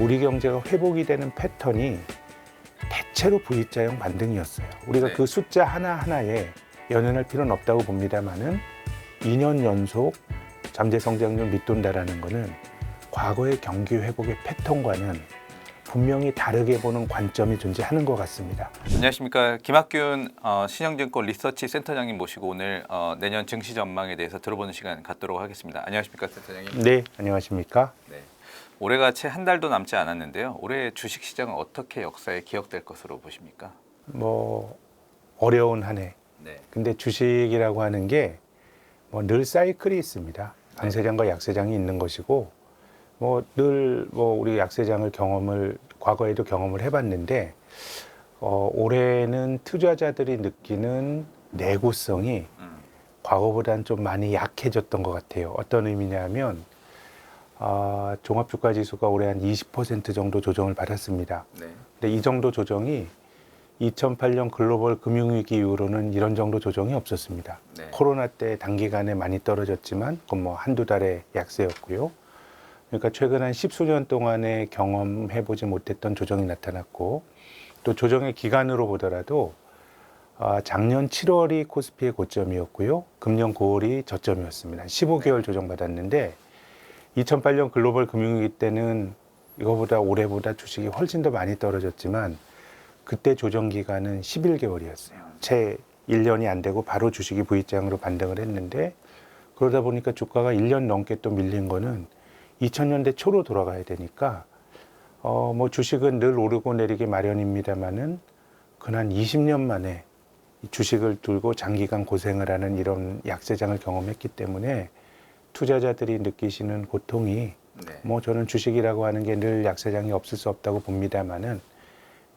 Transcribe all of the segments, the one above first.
우리 경제가 회복이 되는 패턴이 대체로 V자형 반등이었어요. 우리가 네. 그 숫자 하나하나에 연연할 필요는 없다고 봅니다만은 2년 연속 잠재 성장률 밑돈다라는 거는 과거의 경기 회복의 패턴과는 분명히 다르게 보는 관점이 존재하는 것 같습니다. 안녕하십니까. 김학균 신영증권 리서치 센터장님 모시고 오늘 내년 증시 전망에 대해서 들어보는 시간 갖도록 하겠습니다. 안녕하십니까, 센터장님. 네, 안녕하십니까? 네. 올해가 채 한 달도 남지 않았는데요. 올해 주식 시장은 어떻게 역사에 기억될 것으로 보십니까? 뭐 어려운 한 해. 네. 근데 주식이라고 하는 게 뭐 늘 사이클이 있습니다. 강세장과 약세장이 있는 것이고 뭐 늘 우리 약세장을 과거에도 경험을 해봤는데 올해는 투자자들이 느끼는 내구성이 과거보다는 좀 많이 약해졌던 것 같아요. 어떤 의미냐면 종합주가지수가 올해 한 20% 정도 조정을 받았습니다. 네. 근데 이 정도 조정이 2008년 글로벌 금융위기 이후로는 이런 정도 조정이 없었습니다. 네. 코로나 때 단기간에 많이 떨어졌지만 그건 뭐 한두 달의 약세였고요. 그러니까 최근 한 십수년 동안에 경험해보지 못했던 조정이 나타났고 또 조정의 기간으로 보더라도 작년 7월이 코스피의 고점이었고요. 금년 9월이 저점이었습니다. 15개월 조정받았는데 2008년 글로벌 금융위기 때는 이거보다 올해보다 주식이 훨씬 더 많이 떨어졌지만 그때 조정 기간은 11개월이었어요. 채 1년이 안 되고 바로 주식이 V장으로 반등을 했는데 그러다 보니까 주가가 1년 넘게 또 밀린 거는 2000년대 초로 돌아가야 되니까 뭐 주식은 늘 오르고 내리기 마련입니다만은 근한 20년 만에 주식을 들고 장기간 고생을 하는 이런 약세장을 경험했기 때문에 투자자들이 느끼시는 고통이 네. 뭐 저는 주식이라고 하는 게 늘 약세장이 없을 수 없다고 봅니다만은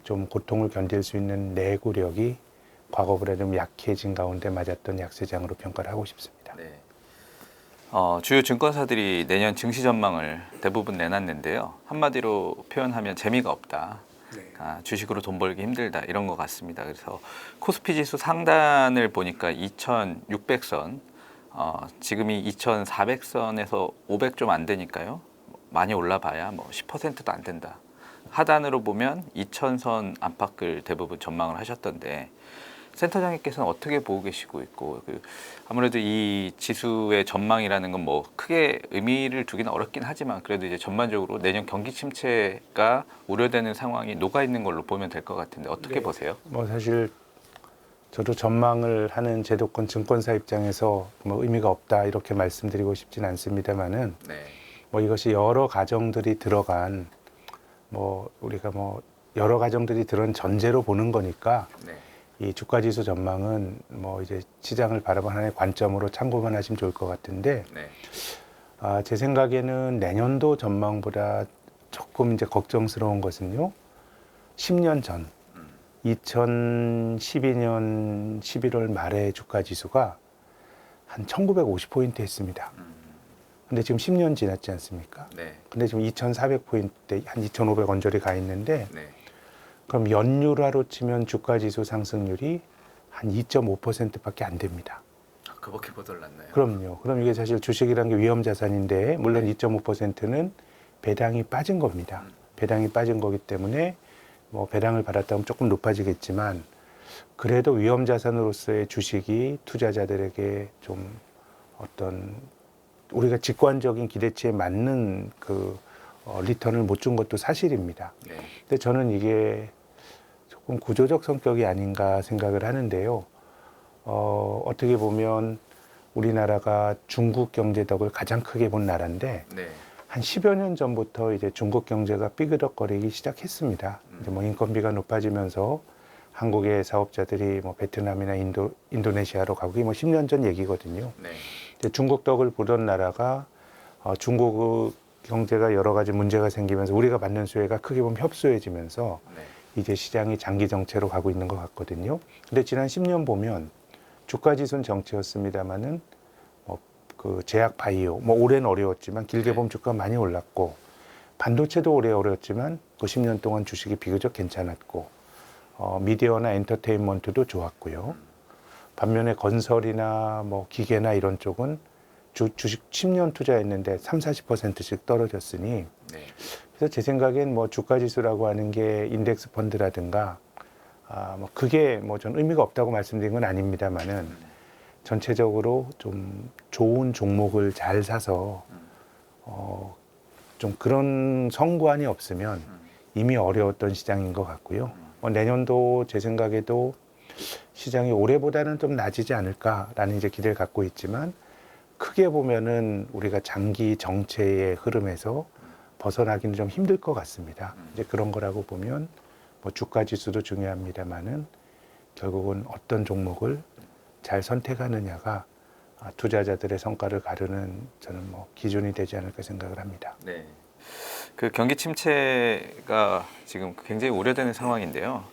좀 고통을 견딜 수 있는 내구력이 과거보다 좀 약해진 가운데 맞았던 약세장으로 평가를 하고 싶습니다. 네. 주요 증권사들이 내년 증시 전망을 대부분 내놨는데요. 한마디로 표현하면 재미가 없다. 주식으로 돈 벌기 힘들다 이런 것 같습니다. 그래서 코스피 지수 상단을 보니까 2,600선, 지금이 2,400선에서 500 좀 안 되니까요. 많이 올라봐야 뭐 10%도 안 된다. 하단으로 보면 2,000선 안팎을 대부분 전망을 하셨던데 센터장님께서는 어떻게 보고 계시고 있고 아무래도 이 지수의 전망이라는 건 뭐 크게 의미를 두기는 어렵긴 하지만 그래도 이제 전반적으로 내년 경기 침체가 우려되는 상황이 녹아 있는 걸로 보면 될 것 같은데 어떻게 네. 보세요? 뭐 사실 저도 전망을 하는 제도권 증권사 입장에서 뭐 의미가 없다 이렇게 말씀드리고 싶진 않습니다만은 네. 뭐 이것이 여러 가정들이 들어간 우리가 여러 가정들이 들은 전제로 보는 거니까 네. 이 주가지수 전망은 뭐 이제 시장을 바라보는 하나의 관점으로 참고만 하시면 좋을 것 같은데 네. 제 생각에는 내년도 전망보다 조금 이제 걱정스러운 것은요. 10년 전 2012년 11월 말에 주가지수가 한 1950포인트 했습니다. 근데 지금 10년 지났지 않습니까? 네. 근데 지금 2,400포인트, 한 2,500 언저리 가 있는데 네. 그럼 연율화로 치면 주가지수 상승률이 한 2.5%밖에 안 됩니다. 그렇게 보돌랐나요? 그럼요. 그럼 이게 사실 주식이라는 게 위험 자산인데 물론 2.5%는 배당이 빠진 겁니다. 배당이 빠진 거기 때문에 뭐 배당을 받았다면 조금 높아지겠지만 그래도 위험 자산으로서의 주식이 투자자들에게 좀 어떤 우리가 직관적인 기대치에 맞는 리턴을 못 준 것도 사실입니다. 네. 근데 저는 이게 조금 구조적 성격이 아닌가 생각을 하는데요. 어떻게 보면 우리나라가 중국 경제 덕을 가장 크게 본 나라인데 네. 한 10여 년 전부터 이제 중국 경제가 삐그덕거리기 시작했습니다. 이제 뭐 인건비가 높아지면서 한국의 사업자들이 뭐 베트남이나 인도네시아로 가고 이게 뭐 10년 전 얘기거든요. 네. 중국 덕을 보던 나라가 중국 경제가 여러 가지 문제가 생기면서 우리가 받는 수혜가 크게 보면 협소해지면서 네. 이제 시장이 장기 정체로 가고 있는 것 같거든요. 근데 지난 10년 보면 주가지수는 정체였습니다마는 그 제약 바이오, 뭐 올해는 어려웠지만 길게 보면 주가 많이 올랐고 반도체도 올해 어려웠지만 그 10년 동안 주식이 비교적 괜찮았고 미디어나 엔터테인먼트도 좋았고요. 반면에 건설이나 뭐 기계나 이런 쪽은 주식 10년 투자했는데 30, 40%씩 떨어졌으니 네. 그래서 제 생각엔 뭐 주가 지수라고 하는 게 인덱스 펀드라든가 뭐 그게 뭐 전 의미가 없다고 말씀드린 건 아닙니다만은 전체적으로 좀 좋은 종목을 잘 사서 좀 그런 성관이 없으면 이미 어려웠던 시장인 것 같고요. 내년도 제 생각에도 시장이 올해보다는 좀 낮이지 않을까라는 이제 기대를 갖고 있지만 크게 보면은 우리가 장기 정체의 흐름에서 벗어나기는 좀 힘들 것 같습니다. 이제 그런 거라고 보면 뭐 주가 지수도 중요합니다만은 결국은 어떤 종목을 잘 선택하느냐가 투자자들의 성과를 가르는 저는 뭐 기준이 되지 않을까 생각을 합니다. 네. 그 경기 침체가 지금 굉장히 우려되는 상황인데요.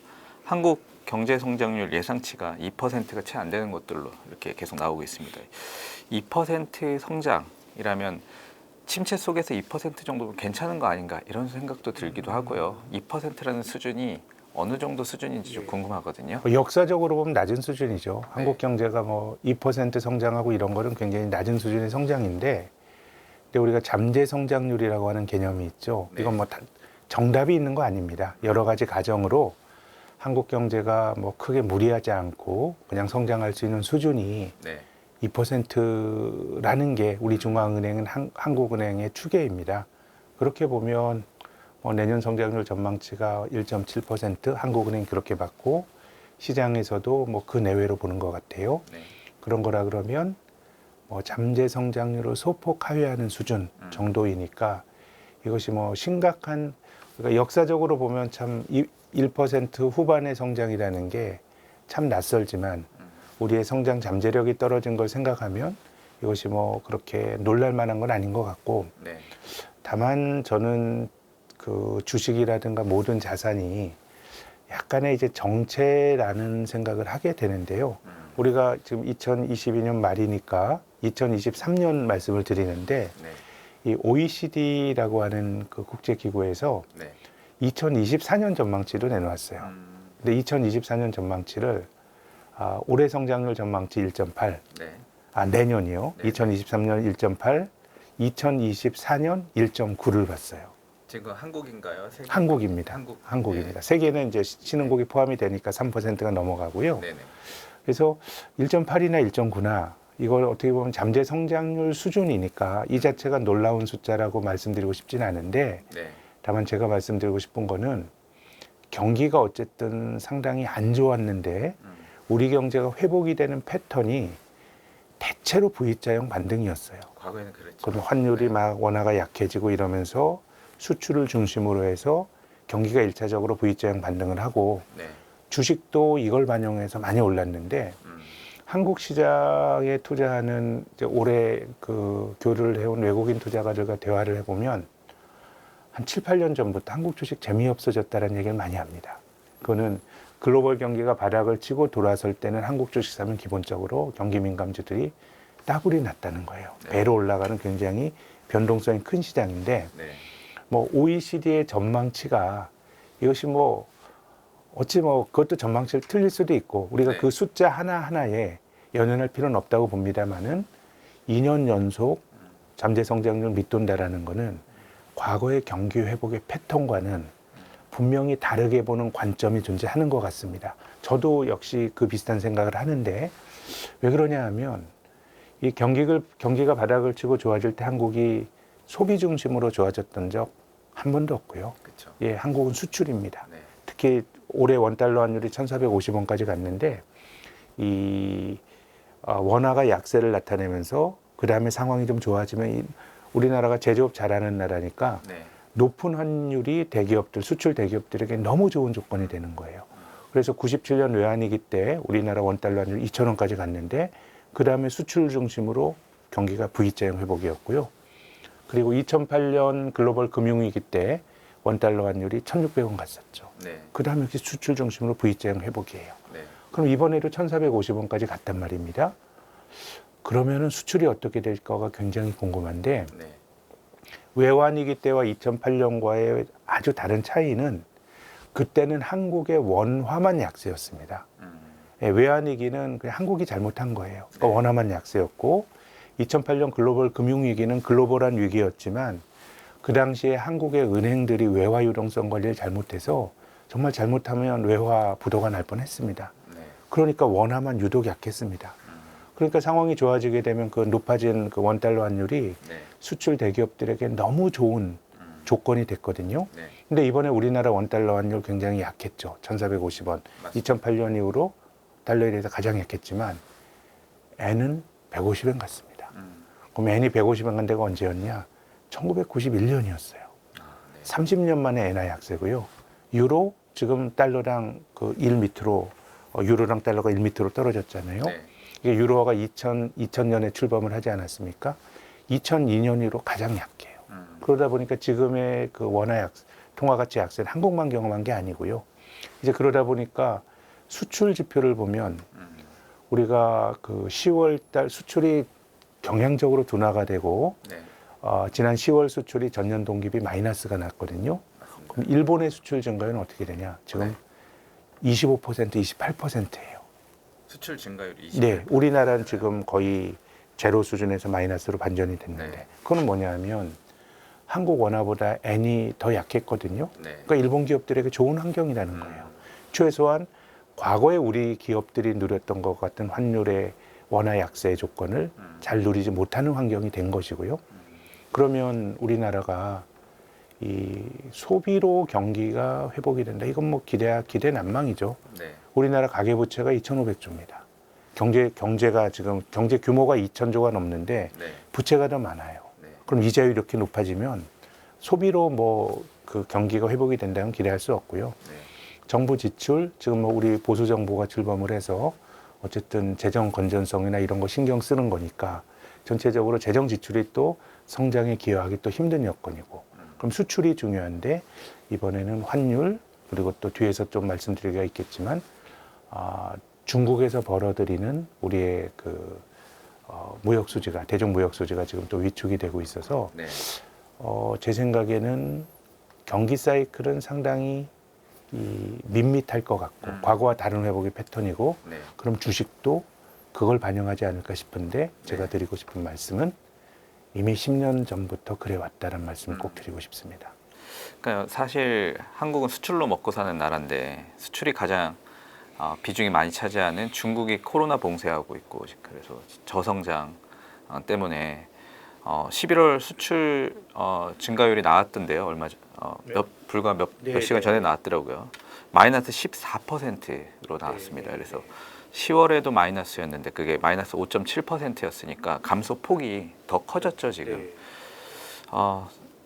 한국 경제 성장률 예상치가 2%가 채 안 되는 것들로 이렇게 계속 나오고 있습니다. 2% 성장이라면 침체 속에서 2% 정도면 괜찮은 거 아닌가 이런 생각도 들기도 하고요. 2%라는 수준이 어느 정도 수준인지 좀 궁금하거든요. 역사적으로 보면 낮은 수준이죠. 네. 한국 경제가 뭐 2% 성장하고 이런 거는 굉장히 낮은 수준의 성장인데, 근데 우리가 잠재 성장률이라고 하는 개념이 있죠. 네. 이건 뭐 정답이 있는 거 아닙니다. 여러 가지 가정으로 한국 경제가 뭐 크게 무리하지 않고 그냥 성장할 수 있는 수준이 네. 2%라는 게 우리 중앙은행은 한국은행의 추계입니다. 그렇게 보면 뭐 내년 성장률 전망치가 1.7% 한국은행 그렇게 봤고 시장에서도 뭐 그 내외로 보는 것 같아요. 네. 그런 거라 그러면 뭐 잠재 성장률을 소폭 하회하는 수준 정도이니까 이것이 뭐 심각한, 그러니까 역사적으로 보면 참 1% 후반의 성장이라는 게 참 낯설지만 우리의 성장 잠재력이 떨어진 걸 생각하면 이것이 뭐 그렇게 놀랄 만한 건 아닌 것 같고, 네. 다만 저는 그 주식이라든가 모든 자산이 약간의 이제 정체라는 생각을 하게 되는데요. 우리가 지금 2022년 말이니까 2023년 말씀을 드리는데 네. 이 OECD라고 하는 그 국제기구에서 네. 2024년 전망치를 내놓았어요. 근데 2024년 전망치를 올해 성장률 전망치 1.8, 네. 내년이요. 네. 2023년 1.8, 2024년 1.9를 봤어요. 지금 한국인가요? 세계? 한국입니다. 한국. 한국입니다. 세계는 이제 신흥국이 포함이 되니까 3%가 넘어가고요. 네. 네. 그래서 1.8이나 1.9나 이걸 어떻게 보면 잠재 성장률 수준이니까 이 자체가 놀라운 숫자라고 말씀드리고 싶진 않은데, 네. 다만 제가 말씀드리고 싶은 거는 경기가 어쨌든 상당히 안 좋았는데 우리 경제가 회복이 되는 패턴이 대체로 V자형 반등이었어요. 과거에는 그랬죠. 그럼 환율이 네. 막 원화가 약해지고 이러면서 수출을 중심으로 해서 경기가 일차적으로 V자형 반등을 하고 네. 주식도 이걸 반영해서 많이 올랐는데 한국 시장에 투자하는 이제 올해 그 교류를 해온 외국인 투자가들과 대화를 해보면 한 7, 8년 전부터 한국 주식 재미없어졌다는 얘기를 많이 합니다. 그거는 글로벌 경기가 바닥을 치고 돌아설 때는 한국 주식 사면 기본적으로 경기 민감주들이 따블이 났다는 거예요. 네. 배로 올라가는 굉장히 변동성이 큰 시장인데, 네. 뭐 OECD의 전망치가 이것이 뭐 어찌 뭐 그것도 전망치를 틀릴 수도 있고 우리가 네. 그 숫자 하나하나에 연연할 필요는 없다고 봅니다만은 2년 연속 잠재 성장률 밑돈다라는 거는 과거의 경기 회복의 패턴과는 분명히 다르게 보는 관점이 존재하는 것 같습니다. 저도 역시 그 비슷한 생각을 하는데, 왜 그러냐 하면 이 경기가 바닥을 치고 좋아질 때 한국이 소비 중심으로 좋아졌던 적 한 번도 없고요. 그렇죠. 예, 한국은 수출입니다. 네. 특히 올해 원달러 환율이 1,450원까지 갔는데 이 원화가 약세를 나타내면서 그 다음에 상황이 좀 좋아지면 우리나라가 제조업 잘하는 나라니까 네. 높은 환율이 대기업들, 수출 대기업들에게 너무 좋은 조건이 되는 거예요. 그래서 97년 외환위기 때 우리나라 원달러 환율 2,000원까지 갔는데 그 다음에 수출 중심으로 경기가 V자형 회복이었고요. 그리고 2008년 글로벌 금융위기 때 원달러 환율이 1,600원 갔었죠. 네. 그 다음에 역시 수출 중심으로 V자형 회복이에요. 네. 그럼 이번에도 1,450원까지 갔단 말입니다. 그러면은 수출이 어떻게 될까가 굉장히 궁금한데, 네. 외환위기 때와 2008년과의 아주 다른 차이는 그때는 한국의 원화만 약세였습니다. 예, 외환위기는 그냥 한국이 잘못한 거예요. 그러니까 원화만 약세였고 2008년 글로벌 금융위기는 글로벌한 위기였지만 그 당시에 한국의 은행들이 외화 유동성 관리를 잘못해서 정말 잘못하면 외화 부도가 날 뻔했습니다. 네. 그러니까 원화만 유독 약했습니다. 그러니까 상황이 좋아지게 되면 그 높아진 그 원달러 환율이 네. 수출 대기업들에게 너무 좋은 조건이 됐거든요. 네. 근데 이번에 우리나라 원달러 환율 굉장히 약했죠. 1,450원. 맞습니다. 2008년 이후로 달러에 대해서 가장 약했지만 엔은 150엔 갔습니다. 그럼 엔이 150엔 간 데가 언제였냐? 1991년이었어요. 아, 네. 30년 만에 엔화 약세고요. 유로 지금 달러랑 그 1 밑으로 유로랑 달러가 1 밑으로 떨어졌잖아요. 네. 이게 유로화가 2000년에 출범을 하지 않았습니까? 2002년 이후로 가장 약해요. 그러다 보니까 지금의 그 원화 통화 가치 약세는 한국만 경험한 게 아니고요. 이제 그러다 보니까 수출 지표를 보면 우리가 그 10월 달 수출이 경향적으로 둔화가 되고 네. 지난 10월 수출이 전년 동기비 마이너스가 났거든요. 맞습니다. 그럼 일본의 수출 증가율은 어떻게 되냐? 지금 25%, 28%예요. 수출 증가율이 20%. 네, 우리나라는 지금 거의 제로 수준에서 마이너스로 반전이 됐는데 네. 그건 뭐냐면 한국 원화보다 엔이 더 약했거든요. 네. 그러니까 일본 기업들에게 좋은 환경이라는 거예요. 최소한 과거에 우리 기업들이 누렸던 것 같은 환율의 원화 약세 조건을 잘 누리지 못하는 환경이 된 것이고요. 그러면 우리나라가 이 소비로 경기가 회복이 된다. 이건 뭐 기대 난망이죠. 네. 우리나라 가계부채가 2,500조입니다. 경제가 지금 경제 규모가 2,000조가 넘는데 네. 부채가 더 많아요. 네. 그럼 이자율이 이렇게 높아지면 소비로 뭐 그 경기가 회복이 된다면 기대할 수 없고요. 네. 정부 지출 지금 뭐 우리 보수 정부가 출범을 해서 어쨌든 재정 건전성이나 이런 거 신경 쓰는 거니까 전체적으로 재정 지출이 또 성장에 기여하기 또 힘든 여건이고 그럼 수출이 중요한데 이번에는 환율 그리고 또 뒤에서 좀 말씀드리기가 있겠지만 중국에서 벌어들이는 우리의 그 무역 수지가 대중 무역 수지가 지금 또 위축이 되고 있어서 네. 제 생각에는 경기 사이클은 상당히 밋밋할 것 같고 과거와 다른 회복의 패턴이고 네. 그럼 주식도 그걸 반영하지 않을까 싶은데 제가 네. 드리고 싶은 말씀은 이미 10년 전부터 그래 왔다는 말씀을 꼭 드리고 싶습니다. 그러니까 사실 한국은 수출로 먹고 사는 나라인데 수출이 가장 비중이 많이 차지하는 중국이 코로나 봉쇄하고 있고 그래서 저성장 때문에 11월 수출 증가율이 나왔던데요. 얼마 전 불과 몇 시간 전에 나왔더라고요. 마이너스 14%로 나왔습니다. 그래서 10월에도 마이너스였는데 그게 마이너스 5.7%였으니까 감소 폭이 더 커졌죠 지금.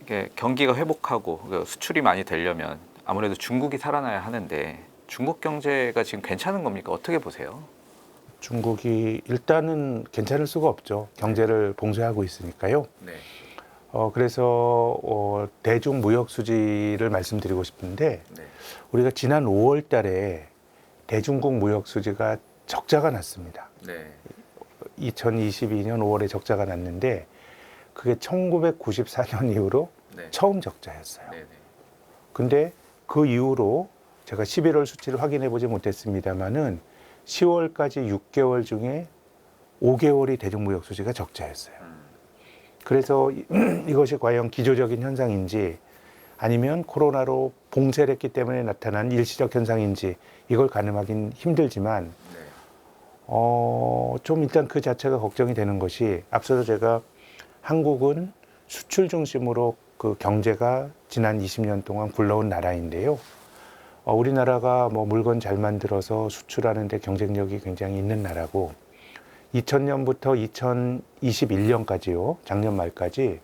이게 경기가 회복하고 수출이 많이 되려면 아무래도 중국이 살아나야 하는데 중국 경제가 지금 괜찮은 겁니까? 어떻게 보세요? 중국이 일단은 괜찮을 수가 없죠. 경제를 봉쇄하고 있으니까요. 네. 그래서 대중 무역 수지를 말씀드리고 싶은데 네. 우리가 지난 5월 달에 대중국 무역 수지가 적자가 났습니다. 네. 2022년 5월에 적자가 났는데 그게 1994년 이후로 네. 처음 적자였어요. 네. 네. 근데 그 이후로 제가 11월 수치를 확인해 보지 못했습니다만은 10월까지 6개월 중에 5개월이 대중무역 수지가 적자였어요. 그래서 이것이 과연 기조적인 현상인지 아니면 코로나로 봉쇄를 했기 때문에 나타난 일시적 현상인지 이걸 가늠하기는 힘들지만 네. 좀 일단 그 자체가 걱정이 되는 것이 앞서서 제가 한국은 수출 중심으로 그 경제가 지난 20년 동안 굴러온 나라인데요. 우리나라가 뭐 물건 잘 만들어서 수출하는데 경쟁력이 굉장히 있는 나라고 2000년부터 2021년까지요. 작년 말까지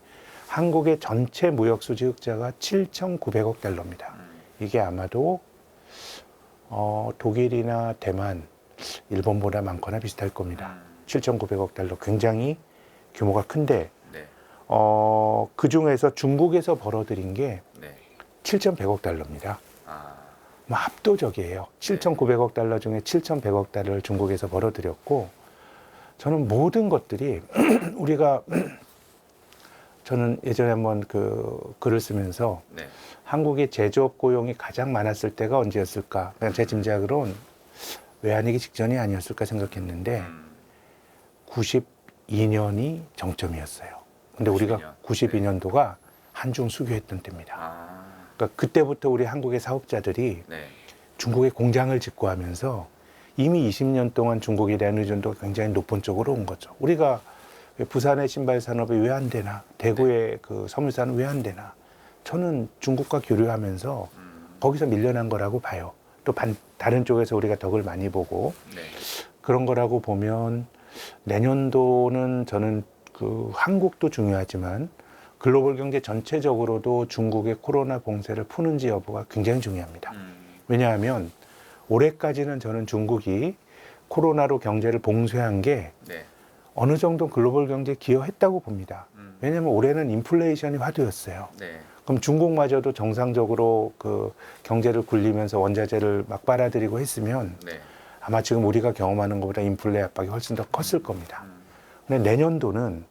한국의 전체 무역 수지 흑자가 7,900억 달러입니다. 이게 아마도 독일이나 대만, 일본보다 많거나 비슷할 겁니다. 7,900억 달러 굉장히 규모가 큰데 네. 그 중에서 중국에서 벌어들인 게 네. 7,100억 달러입니다. 아. 뭐 압도적이에요. 7,900억 달러 중에 7,100억 달러를 중국에서 벌어들였고 저는 모든 것들이 우리가 저는 예전에 한번 그 글을 쓰면서 네. 한국의 제조업 고용이 가장 많았을 때가 언제였을까? 그냥 제 짐작으로는 외환위기 직전이 아니었을까 생각했는데 92년이 정점이었어요. 근데 우리가 92년. 92년도가 한중 수교했던 때입니다. 아, 그러니까 그때부터 우리 한국의 사업자들이 네. 중국에 공장을 짓고 하면서 이미 20년 동안 중국에 대한 의존도가 굉장히 높은 쪽으로 온 거죠. 우리가 부산의 신발 산업이 왜 안 되나, 대구의 그 섬유산업 왜 안 되나, 저는 중국과 교류하면서 거기서 밀려난 거라고 봐요. 또 다른 쪽에서 우리가 덕을 많이 보고 네. 그런 거라고 보면 내년도는 저는 그 한국도 중요하지만 글로벌 경제 전체적으로도 중국의 코로나 봉쇄를 푸는지 여부가 굉장히 중요합니다. 왜냐하면 올해까지는 저는 중국이 코로나로 경제를 봉쇄한 게 네. 어느 정도 글로벌 경제에 기여했다고 봅니다. 왜냐하면 올해는 인플레이션이 화두였어요. 네. 그럼 중국마저도 정상적으로 그 경제를 굴리면서 원자재를 막 빨아들이고 했으면 네. 아마 지금 우리가 경험하는 것보다 인플레 압박이 훨씬 더 컸을 겁니다. 근데 내년도는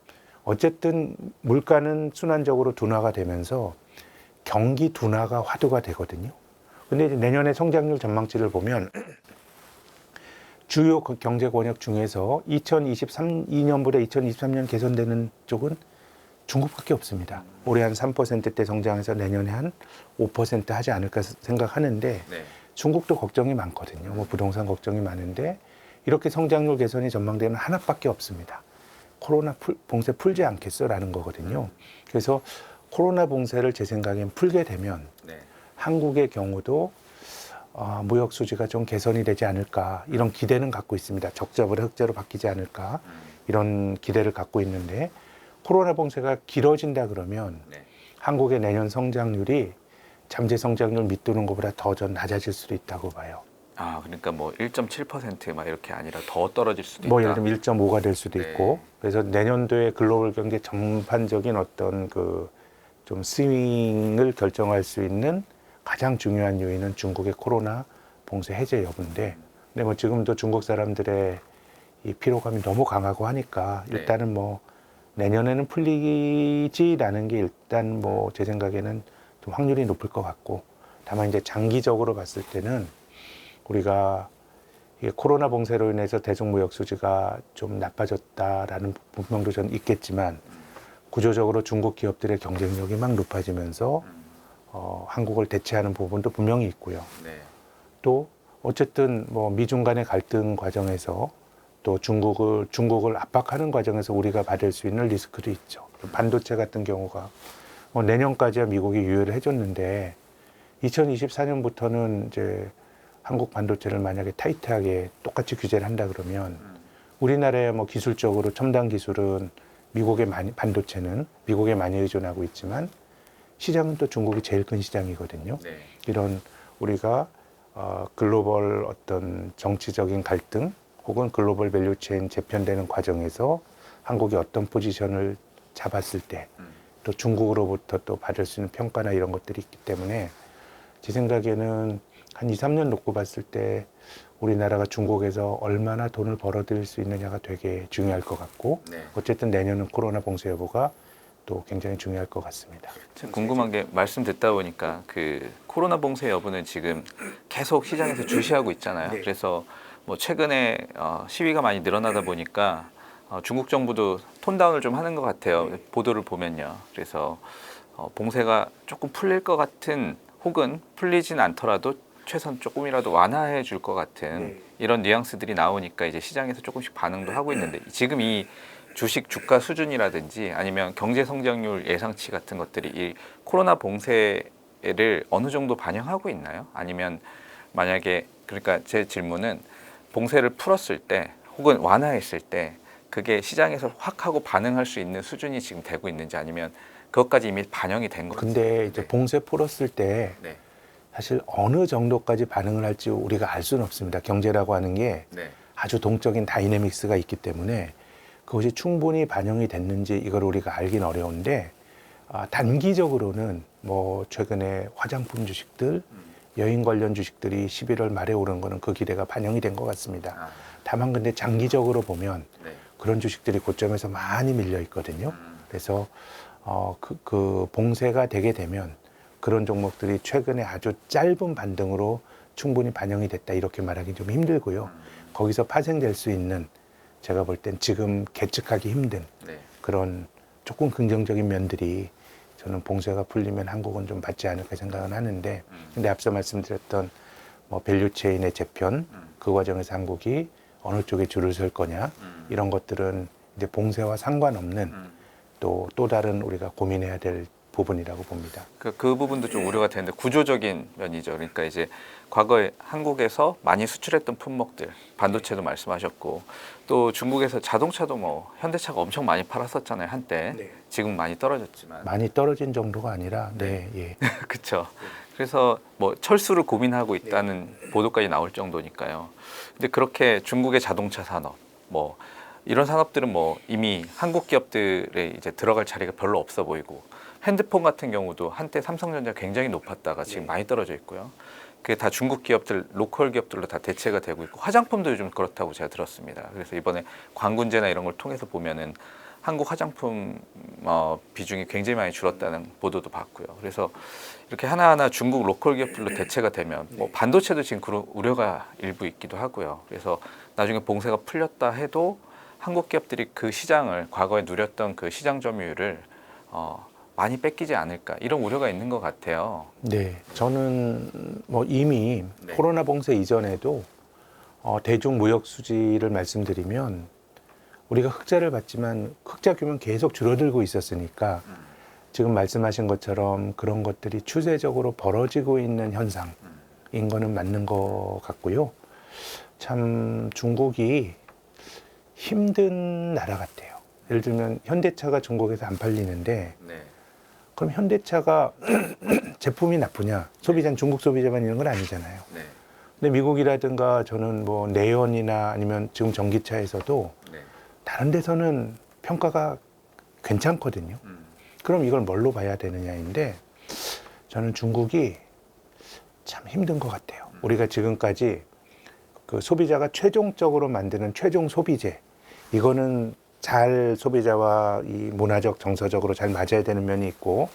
어쨌든 물가는 순환적으로 둔화가 되면서 경기 둔화가 화두가 되거든요. 근데 이제 내년에 성장률 전망치를 보면 주요 경제 권역 중에서 2023년보다 2023년 개선되는 쪽은 중국밖에 없습니다. 올해 한 3%대 성장해서 내년에 한 5% 하지 않을까 생각하는데 네. 중국도 걱정이 많거든요. 뭐 부동산 걱정이 많은데 이렇게 성장률 개선이 전망되는 하나밖에 없습니다. 코로나 봉쇄 풀지 않겠어라는 거거든요. 그래서 코로나 봉쇄를 제 생각엔 풀게 되면 네. 한국의 경우도 무역 수지가 좀 개선이 되지 않을까 이런 기대는 갖고 있습니다. 적자보다 흑자로 바뀌지 않을까 이런 기대를 갖고 있는데 코로나 봉쇄가 길어진다 그러면 네. 한국의 내년 성장률이 잠재 성장률 밑도는 것보다 더 낮아질 수도 있다고 봐요. 아, 그러니까 뭐 1.7%막 이렇게 아니라 더 떨어질 수도 뭐 있다. 예를 들면 1.5가 될 수도 네. 있고 그래서 내년도에 글로벌 경제 전반적인 어떤 그 좀 스윙을 결정할 수 있는 가장 중요한 요인은 중국의 코로나 봉쇄 해제 여부인데 근데 뭐 지금도 중국 사람들의 이 피로감이 너무 강하고 하니까 네. 일단은 뭐 내년에는 풀리지라는 게 일단 뭐 제 생각에는 좀 확률이 높을 것 같고 다만 이제 장기적으로 봤을 때는 우리가 이게 코로나 봉쇄로 인해서 대중무역 수지가 좀 나빠졌다라는 분명도 전 있겠지만 구조적으로 중국 기업들의 경쟁력이 막 높아지면서 한국을 대체하는 부분도 분명히 있고요. 네. 또 어쨌든 뭐 미중 간의 갈등 과정에서 또 중국을 압박하는 과정에서 우리가 받을 수 있는 리스크도 있죠. 반도체 같은 경우가 내년까지야 미국이 유예를 해줬는데 2024년부터는 이제 한국 반도체를 만약에 타이트하게 똑같이 규제를 한다 그러면 우리나라의 뭐 기술적으로 첨단 기술은 반도체는 미국에 많이 의존하고 있지만 시장은 또 중국이 제일 큰 시장이거든요. 네. 이런 우리가 글로벌 어떤 정치적인 갈등 혹은 글로벌 밸류체인 재편되는 과정에서 한국이 어떤 포지션을 잡았을 때 또 중국으로부터 또 받을 수 있는 평가나 이런 것들이 있기 때문에 제 생각에는 한 2, 3년 놓고 봤을 때 우리나라가 중국에서 얼마나 돈을 벌어들일 수 있느냐가 되게 중요할 것 같고 네. 어쨌든 내년은 코로나 봉쇄 여부가 또 굉장히 중요할 것 같습니다. 제가 궁금한 게 말씀 듣다 보니까 그 코로나 봉쇄 여부는 지금 계속 시장에서 주시하고 있잖아요. 네. 그래서 뭐 최근에 시위가 많이 늘어나다 보니까 중국 정부도 톤다운을 좀 하는 것 같아요. 보도를 보면요. 그래서 봉쇄가 조금 풀릴 것 같은 혹은 풀리진 않더라도 최소한 조금이라도 완화해 줄 것 같은 이런 뉘앙스들이 나오니까 이제 시장에서 조금씩 반응도 하고 있는데 지금 이 주식 주가 수준이라든지 아니면 경제 성장률 예상치 같은 것들이 이 코로나 봉쇄를 어느 정도 반영하고 있나요? 아니면 만약에 그러니까 제 질문은 봉쇄를 풀었을 때 혹은 완화했을 때 그게 시장에서 확 하고 반응할 수 있는 수준이 지금 되고 있는지 아니면 그것까지 이미 반영이 된 건지. 근데 이제 네. 봉쇄 풀었을 때 네. 사실 어느 정도까지 반응을 할지 우리가 알 수는 없습니다. 경제라고 하는 게 네. 아주 동적인 다이내믹스가 있기 때문에 그것이 충분히 반영이 됐는지 이걸 우리가 알긴 어려운데 단기적으로는 뭐 최근에 화장품 주식들, 여행 관련 주식들이 11월 말에 오른 거는 그 기대가 반영이 된 것 같습니다. 다만 근데 장기적으로 보면 네. 그런 주식들이 고점에서 많이 밀려 있거든요. 그래서 그 봉쇄가 되게 되면 그런 종목들이 최근에 아주 짧은 반등으로 충분히 반영이 됐다 이렇게 말하기 좀 힘들고요. 거기서 파생될 수 있는 제가 볼 땐 지금 계측하기 힘든 네. 그런 조금 긍정적인 면들이 저는 봉쇄가 풀리면 한국은 좀 받지 않을까 생각은 하는데, 근데 앞서 말씀드렸던 뭐 밸류체인의 재편, 그 과정에서 한국이 어느 쪽에 줄을 설 거냐, 이런 것들은 이제 봉쇄와 상관없는 또 다른 우리가 고민해야 될 부분이라고 봅니다. 그 부분도 좀 우려가 되는데 구조적인 면이죠. 그러니까 이제 과거에 한국에서 많이 수출했던 품목들, 반도체도 말씀하셨고 또 중국에서 자동차도 뭐 현대차가 엄청 많이 팔았었잖아요 한때. 네. 지금 많이 떨어졌지만. 많이 떨어진 정도가 아니라, 네, 예. 그렇죠. 그래서 뭐 철수를 고민하고 있다는 보도까지 나올 정도니까요. 근데 그렇게 중국의 자동차 산업, 뭐 이런 산업들은 뭐 이미 한국 기업들에 이제 들어갈 자리가 별로 없어 보이고, 핸드폰 같은 경우도 한때 삼성전자 굉장히 높았다가 지금 많이 떨어져 있고요. 그게 다 중국 기업들, 로컬 기업들로 다 대체가 되고 있고, 화장품도 요즘 그렇다고 제가 들었습니다. 그래서 이번에 광군제나 이런 걸 통해서 보면은 한국 화장품 비중이 굉장히 많이 줄었다는 보도도 봤고요. 그래서 이렇게 하나하나 중국 로컬 기업들로 대체가 되면 뭐 반도체도 지금 그런 우려가 일부 있기도 하고요. 그래서 나중에 봉쇄가 풀렸다 해도 한국 기업들이 그 시장을, 과거에 누렸던 그 시장 점유율을 많이 뺏기지 않을까, 이런 우려가 있는 것 같아요. 네, 저는 뭐 이미 네. 코로나 봉쇄 이전에도 대중 무역 수지를 말씀드리면 우리가 흑자를 봤지만 흑자 규모는 계속 줄어들고 있었으니까 지금 말씀하신 것처럼 그런 것들이 추세적으로 벌어지고 있는 현상인 거는 맞는 것 같고요. 참 중국이 힘든 나라 같아요. 예를 들면 현대차가 중국에서 안 팔리는데, 네. 그럼 현대차가 제품이 나쁘냐? 소비자는 중국 소비자만 있는 건 아니잖아요. 네. 근데 미국이라든가 저는 뭐 내연이나 아니면 지금 전기차에서도 네. 다른 데서는 평가가 괜찮거든요. 그럼 이걸 뭘로 봐야 되느냐인데, 저는 중국이 참 힘든 것 같아요. 우리가 지금까지 그 소비자가 최종적으로 만드는 최종 소비재, 이거는 잘 소비자와 이 문화적 정서적으로 잘 맞아야 되는 면이 있고,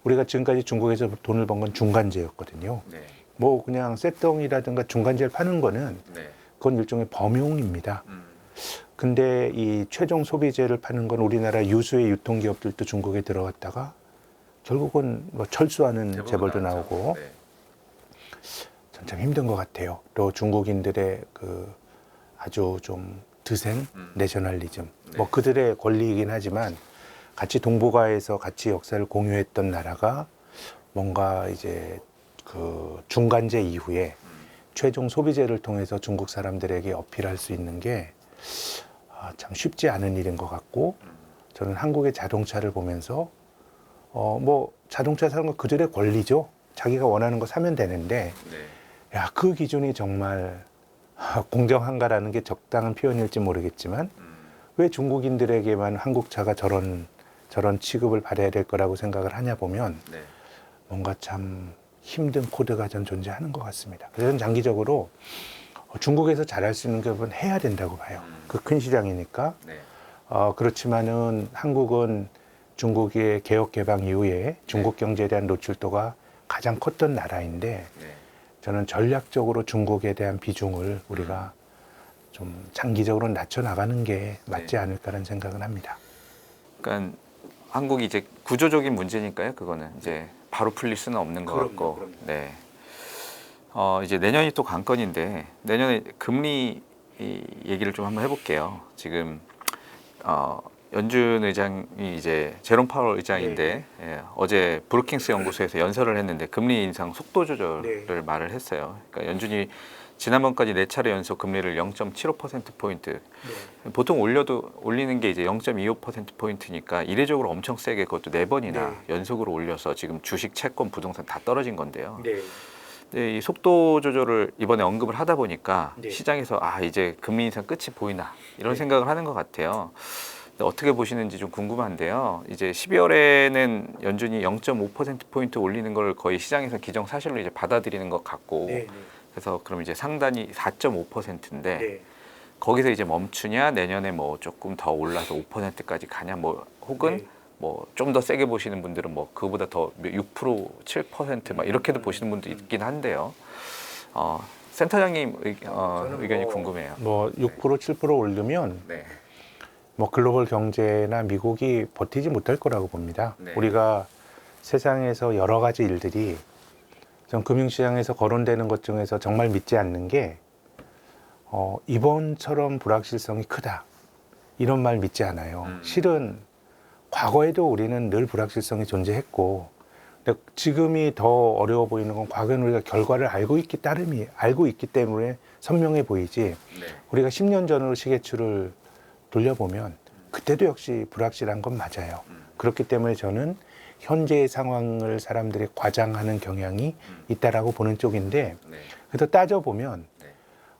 우리가 지금까지 중국에서 돈을 번 건 중간재였거든요. 네. 뭐 그냥 쇳덩이라든가 중간재를 파는 거는 네. 그건 일종의 범용입니다. 근데 이 최종 소비재를 파는 건 우리나라 유수의 유통기업들도 중국에 들어갔다가 결국은 뭐 철수하는 재벌도 나오고, 네. 전 참 힘든 것 같아요. 또 중국인들의 그 아주 좀 드센 내셔널리즘, 뭐 그들의 권리이긴 하지만 같이 동북아에서 같이 역사를 공유했던 나라가 뭔가 이제 그 중간재 이후에 최종 소비재를 통해서 중국 사람들에게 어필할 수 있는 게 참 쉽지 않은 일인 것 같고, 저는 한국의 자동차를 보면서 뭐 자동차 사는 건 그들의 권리죠. 자기가 원하는 거 사면 되는데, 네. 야, 그 기준이 정말 공정한가라는 게 적당한 표현일지 모르겠지만, 왜 중국인들에게만 한국차가 저런 취급을 받아야 될 거라고 생각을 하냐 보면 네. 뭔가 참 힘든 코드가 전 존재하는 것 같습니다. 그래서 저는 장기적으로 중국에서 잘할 수 있는 건 해야 된다고 봐요. 그 큰 시장이니까. 네. 그렇지만은 한국은 중국의 개혁 개방 이후에 중국 경제에 대한 노출도가 가장 컸던 나라인데, 네. 저는 전략적으로 중국에 대한 비중을 우리가 좀 장기적으로 낮춰 나가는 게 맞지 않을까라는 생각을 합니다. 그러니까 한국이 이제 구조적인 문제니까요. 그거는 이제 바로 풀릴 수는 없는 것 같고. 그럼요. 네. 이제 내년이 또 관건인데, 내년에 금리 얘기를 좀 한번 해볼게요. 지금 연준 의장이 이제 제롬 파월 의장인데, 예, 어제 브루킹스 연구소에서 연설을 했는데 금리 인상 속도 조절을 말을 했어요. 그러니까 연준이 지난번까지 4차례 연속 금리를 0.75%포인트, 보통 올리는 게 이제 0.25%포인트니까 이례적으로 엄청 세게 그것도 4번이나 연속으로 올려서 지금 주식, 채권, 부동산 다 떨어진 건데요. 이 속도 조절을 이번에 언급을 하다 보니까 시장에서 이제 금리 인상 끝이 보이나 이런 생각을 하는 것 같아요. 어떻게 보시는지 좀 궁금한데요. 이제 12월에는 연준이 0.5%포인트 올리는 걸 거의 시장에서 기정사실로 이제 받아들이는 것 같고, 그래서 그럼 이제 상단이 4.5%인데 거기서 이제 멈추냐, 내년에 뭐 조금 더 올라서 5%까지 가냐, 뭐 혹은 뭐 좀 더 세게 보시는 분들은 뭐 그거보다 더 6%, 7% 막 이렇게도 보시는 분도 있긴 한데요. 센터장님 의견이 궁금해요. 뭐 6%, 7% 오르면 네. 뭐 글로벌 경제나 미국이 버티지 못할 거라고 봅니다. 네. 우리가 세상에서 여러 가지 일들이 전 금융시장에서 거론되는 것 중에서 정말 믿지 않는 게 이번처럼 불확실성이 크다. 이런 말 믿지 않아요. 실은 과거에도 우리는 늘 불확실성이 존재했고, 근데 지금이 더 어려워 보이는 건 과거에는 우리가 결과를 알고 있기 때문에 선명해 보이지. 네. 우리가 10년 전으로 시계추를 돌려보면 그때도 역시 불확실한 건 맞아요. 그렇기 때문에 저는 현재의 상황을 사람들이 과장하는 경향이 있다라고 보는 쪽인데, 네. 그래서 따져보면 네.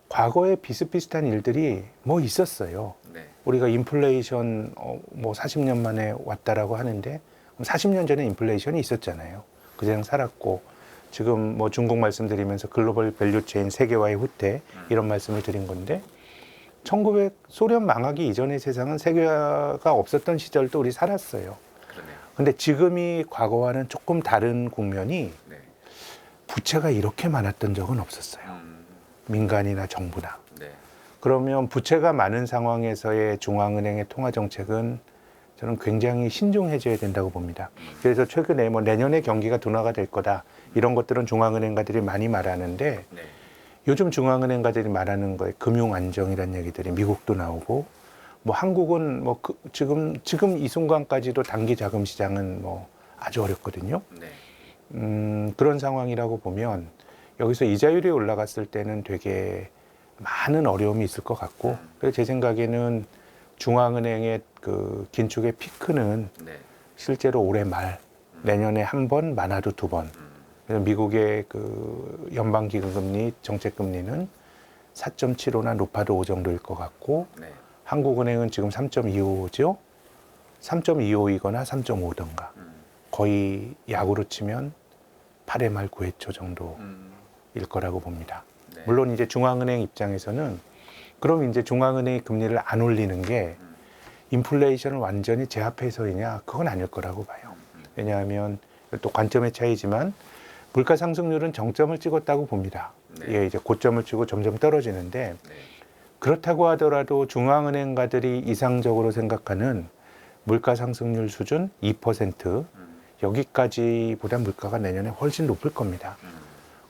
과거에 비슷비슷한 일들이 뭐 있었어요. 네. 우리가 인플레이션 뭐 40년 만에 왔다라고 하는데 40년 전에 인플레이션이 있었잖아요. 그냥 살았고, 지금 뭐 중국 말씀드리면서 글로벌 밸류체인 세계화의 후퇴 이런 말씀을 드린 건데, 소련 망하기 이전의 세상은 세계화가 없었던 시절도 우리 살았어요. 그러네요. 근데 지금이 과거와는 조금 다른 국면이, 네. 부채가 이렇게 많았던 적은 없었어요. 민간이나 정부나. 네. 그러면 부채가 많은 상황에서의 중앙은행의 통화정책은 저는 굉장히 신중해져야 된다고 봅니다. 그래서 최근에 뭐 내년에 경기가 둔화가 될 거다, 이런 것들은 중앙은행가들이 많이 말하는데, 네. 요즘 중앙은행가들이 말하는 거에 금융안정이라는 얘기들이 미국도 나오고, 뭐 한국은 뭐 지금 이 순간까지도 단기 자금 시장은 뭐 아주 어렵거든요. 네. 그런 상황이라고 보면 여기서 이자율이 올라갔을 때는 되게 많은 어려움이 있을 것 같고, 그래서 제 생각에는 중앙은행의 그 긴축의 피크는 네. 실제로 올해 말, 내년에 한 번, 많아도 두 번. 그래서 미국의 그 연방기금리, 정책금리는 4.75나 높아도 5 정도일 것 같고, 네. 한국은행은 지금 3.25죠. 3.25이거나 3.5던가. 거의 야구로 치면 8회 말 9회 초 정도일 거라고 봅니다. 네. 물론 이제 중앙은행 입장에서는 그럼 이제 중앙은행이 금리를 안 올리는 게 인플레이션을 완전히 제압해서이냐? 그건 아닐 거라고 봐요. 왜냐하면 또 관점의 차이지만 물가 상승률은 정점을 찍었다고 봅니다. 네. 예, 이제 고점을 치고 점점 떨어지는데, 네. 그렇다고 하더라도 중앙은행가들이 이상적으로 생각하는 물가 상승률 수준 2%, 여기까지보다 물가가 내년에 훨씬 높을 겁니다.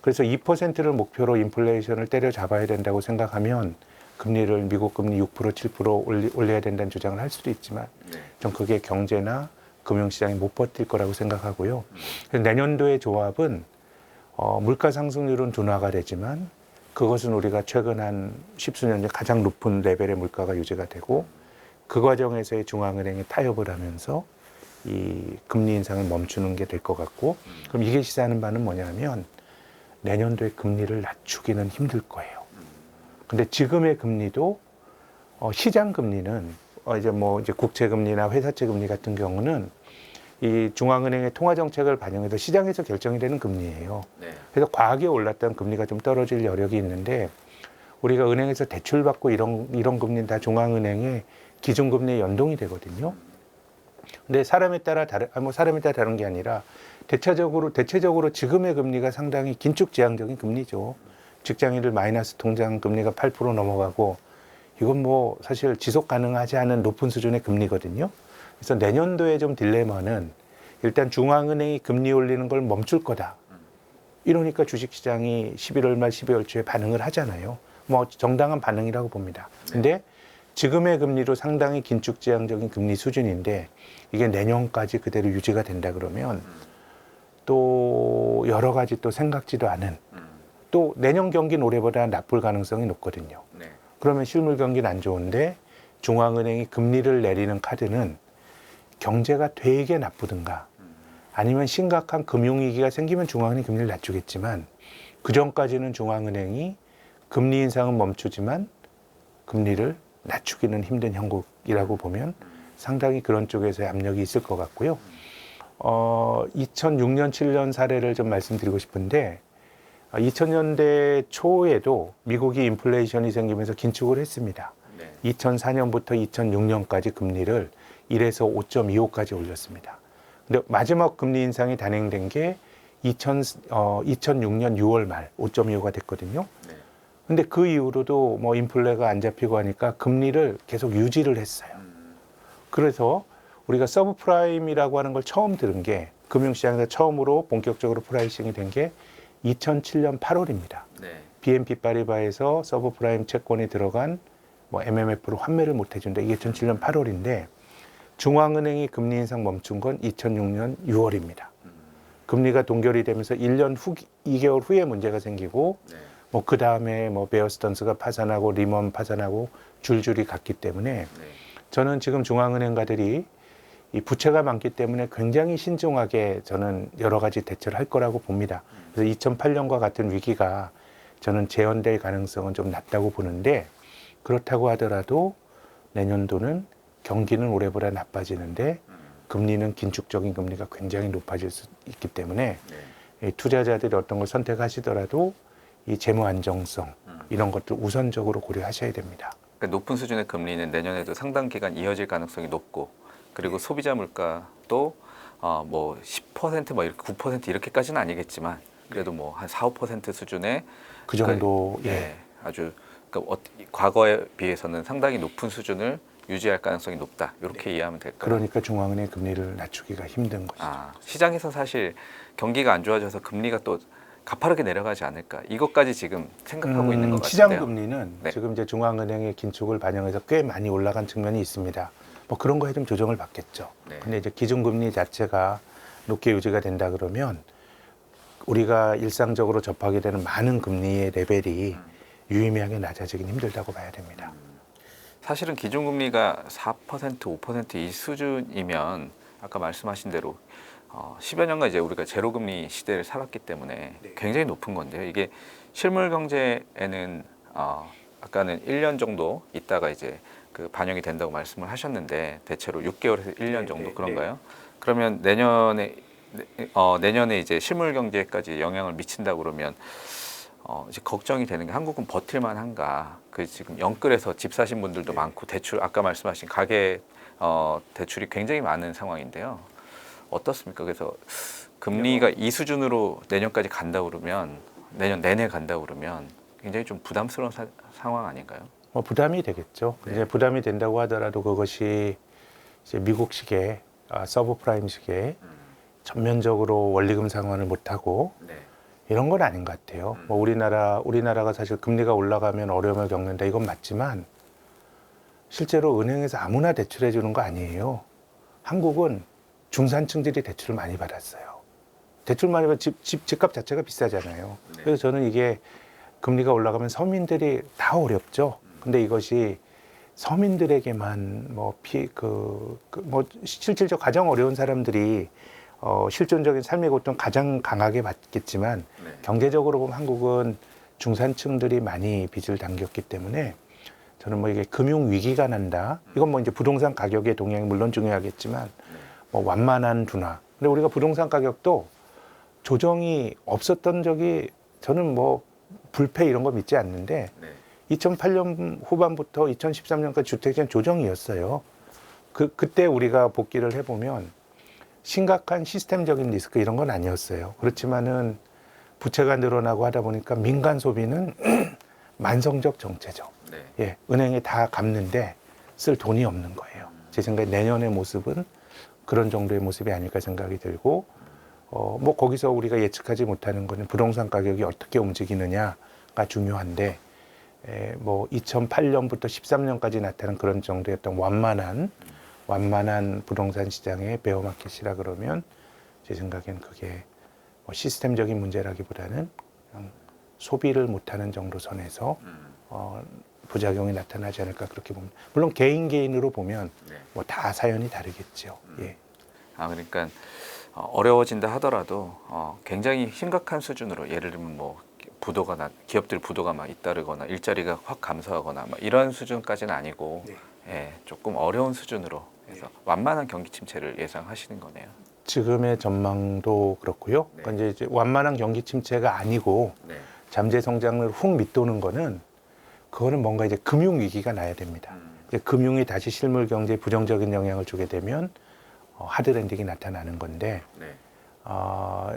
그래서 2%를 목표로 인플레이션을 때려잡아야 된다고 생각하면 금리를 미국 금리 6% 7% 올려야 된다는 주장을 할 수도 있지만, 네. 전 그게 경제나 금융시장이 못 버틸 거라고 생각하고요. 그래서 내년도의 조합은 물가 상승률은 둔화가 되지만 그것은 우리가 최근 한 십수년 전 가장 높은 레벨의 물가가 유지가 되고, 그 과정에서의 중앙은행이 타협을 하면서 이 금리 인상을 멈추는 게 될 것 같고, 그럼 이게 시사하는 바는 뭐냐면 내년도에 금리를 낮추기는 힘들 거예요. 근데 지금의 금리도 시장 금리는 이제 국채 금리나 회사채 금리 같은 경우는 이 중앙은행의 통화 정책을 반영해서 시장에서 결정이 되는 금리예요. 네. 그래서 과하게 올랐던 금리가 좀 떨어질 여력이 있는데, 우리가 은행에서 대출 받고 이런 금리는 다 중앙은행의 기준금리에 연동이 되거든요. 근데 사람에 따라 다른 게 아니라 대체적으로 지금의 금리가 상당히 긴축지향적인 금리죠. 직장인들 마이너스 통장 금리가 8% 넘어가고, 이건 뭐 사실 지속 가능하지 않은 높은 수준의 금리거든요. 그래서 내년도에 좀 딜레마는 일단 중앙은행이 금리 올리는 걸 멈출 거다. 이러니까 주식시장이 11월 말 12월 초에 반응을 하잖아요. 뭐 정당한 반응이라고 봅니다. 근데 지금의 금리로 상당히 긴축지향적인 금리 수준인데 이게 내년까지 그대로 유지가 된다 그러면 또 여러 가지 또 생각지도 않은, 또 내년 경기는 올해보다 나쁠 가능성이 높거든요. 네. 그러면 실물 경기는 안 좋은데 중앙은행이 금리를 내리는 카드는 경제가 되게 나쁘든가 아니면 심각한 금융위기가 생기면 중앙은행이 금리를 낮추겠지만, 그 전까지는 중앙은행이 금리 인상은 멈추지만 금리를 낮추기는 힘든 형국이라고 보면 상당히 그런 쪽에서의 압력이 있을 것 같고요. 2006년, 7년 사례를 좀 말씀드리고 싶은데, 2000년대 초에도 미국이 인플레이션이 생기면서 긴축을 했습니다. 네. 2004년부터 2006년까지 금리를 1에서 5.25까지 올렸습니다. 근데 마지막 금리 인상이 단행된 게 2006년 6월 말 5.25가 됐거든요. 네. 근데 그 이후로도 뭐 인플레가 안 잡히고 하니까 금리를 계속 유지를 했어요. 그래서 우리가 서브프라임이라고 하는 걸 처음 들은 게 금융시장에서 처음으로 본격적으로 프라이싱이 된 게 2007년 8월입니다. 네. BNP 파리바에서 서브프라임 채권이 들어간 뭐 MMF로 환매를 못 해준다. 이게 2007년 8월인데 중앙은행이 금리 인상 멈춘 건 2006년 6월입니다. 금리가 동결이 되면서 1년 후, 2개월 후에 문제가 생기고 네. 뭐 그 다음에 뭐 베어스턴스가 파산하고 리먼 파산하고 줄줄이 갔기 때문에 네. 저는 지금 중앙은행가들이 이 부채가 많기 때문에 굉장히 신중하게 저는 여러 가지 대처를 할 거라고 봅니다. 그래서 2008년과 같은 위기가 저는 재현될 가능성은 좀 낮다고 보는데 그렇다고 하더라도 내년도는 경기는 올해보다 나빠지는데 금리는 긴축적인 금리가 굉장히 높아질 수 있기 때문에 네. 이 투자자들이 어떤 걸 선택하시더라도 이 재무 안정성 이런 것들 우선적으로 고려하셔야 됩니다. 그러니까 높은 수준의 금리는 내년에도 상당 기간 이어질 가능성이 높고 그리고 소비자 물가도 뭐 10% 뭐 이렇게 9% 이렇게까지는 아니겠지만 그래도 뭐 한 4, 5% 수준의 그 정도 예, 아주 그러니까 과거에 비해서는 상당히 높은 수준을 유지할 가능성이 높다. 이렇게 이해하면 될까요? 그러니까 중앙은행 금리를 낮추기가 힘든 것이죠. 시장에서 사실 경기가 안 좋아져서 금리가 또 가파르게 내려가지 않을까. 이것까지 지금 생각하고 있는 것 같은데요. 시장 금리는 네. 지금 이제 중앙은행의 긴축을 반영해서 꽤 많이 올라간 측면이 있습니다. 뭐 그런 거에 좀 조정을 받겠죠. 네. 근데 이제 기준금리 자체가 높게 유지가 된다 그러면 우리가 일상적으로 접하게 되는 많은 금리의 레벨이 유의미하게 낮아지긴 힘들다고 봐야 됩니다. 사실은 기준금리가 4%, 5%이 수준이면 아까 말씀하신 대로 10여 년간 이제 우리가 제로금리 시대를 살았기 때문에 굉장히 높은 건데요. 이게 실물 경제에는 아까는 1년 정도 있다가 이제 그 반영이 된다고 말씀을 하셨는데 대체로 6개월에서 1년 정도 그런가요? 그러면 내년에 이제 실물 경제까지 영향을 미친다 그러면 이제 걱정이 되는 게 한국은 버틸만 한가? 그 지금 영끌에서 집 사신 분들도 많고 대출 아까 말씀하신 가계 대출이 굉장히 많은 상황인데요. 어떻습니까? 그래서 금리가 이 수준으로 내년까지 간다 그러면 내년 내내 간다 그러면 굉장히 좀 부담스러운 상황 아닌가요? 뭐 부담이 되겠죠. 이제 부담이 된다고 하더라도 그것이 이제 미국식의 서브프라임식의 전면적으로 원리금 상환을 못하고 이런 건 아닌 것 같아요. 뭐 우리나라가 사실 금리가 올라가면 어려움을 겪는다 이건 맞지만 실제로 은행에서 아무나 대출해 주는 거 아니에요. 한국은 중산층들이 대출을 많이 받았어요. 대출 많이 받으면 집값 자체가 비싸잖아요. 그래서 저는 이게 금리가 올라가면 서민들이 다 어렵죠. 근데 이것이 서민들에게만 실질적 가장 어려운 사람들이 실존적인 삶의 고통 가장 강하게 받겠지만 경제적으로 보면 한국은 중산층들이 많이 빚을 당겼기 때문에 저는 뭐 이게 금융 위기가 난다. 이건 뭐 이제 부동산 가격의 동향이 물론 중요하겠지만 뭐 완만한 둔화. 근데 우리가 부동산 가격도 조정이 없었던 적이 저는 뭐 불패 이런 거 믿지 않는데 2008년 후반부터 2013년까지 주택시장 조정이었어요. 그때 우리가 복기를 해보면 심각한 시스템적인 리스크 이런 건 아니었어요. 그렇지만은 부채가 늘어나고 하다 보니까 민간 소비는 만성적 정체죠. 예, 은행에 다 갚는데 쓸 돈이 없는 거예요. 제 생각에 내년의 모습은 그런 정도의 모습이 아닐까 생각이 들고 뭐 거기서 우리가 예측하지 못하는 거는 부동산 가격이 어떻게 움직이느냐가 중요한데 뭐 2008년부터 13년까지 나타난 그런 정도의 어떤 완만한 부동산 시장의 베어마켓이라 그러면 제 생각엔 그게 뭐 시스템적인 문제라기보다는 그냥 소비를 못하는 정도 선에서 부작용이 나타나지 않을까 그렇게 봅니다. 물론 개인으로 보면 뭐 다 사연이 다르겠죠. 예. 그러니까 어려워진다 하더라도 굉장히 심각한 수준으로 예를 들면 뭐 기업들 부도가 막 잇따르거나 일자리가 확 감소하거나 막 이런 수준까지는 아니고 조금 어려운 수준으로 해서 완만한 경기 침체를 예상하시는 거네요. 지금의 전망도 그렇고요. 그러니까 이제 완만한 경기 침체가 아니고 잠재 성장을 훅 밑도는 거는 그거는 뭔가 이제 금융 위기가 나야 됩니다. 이제 금융이 다시 실물 경제에 부정적인 영향을 주게 되면 하드랜딩이 나타나는 건데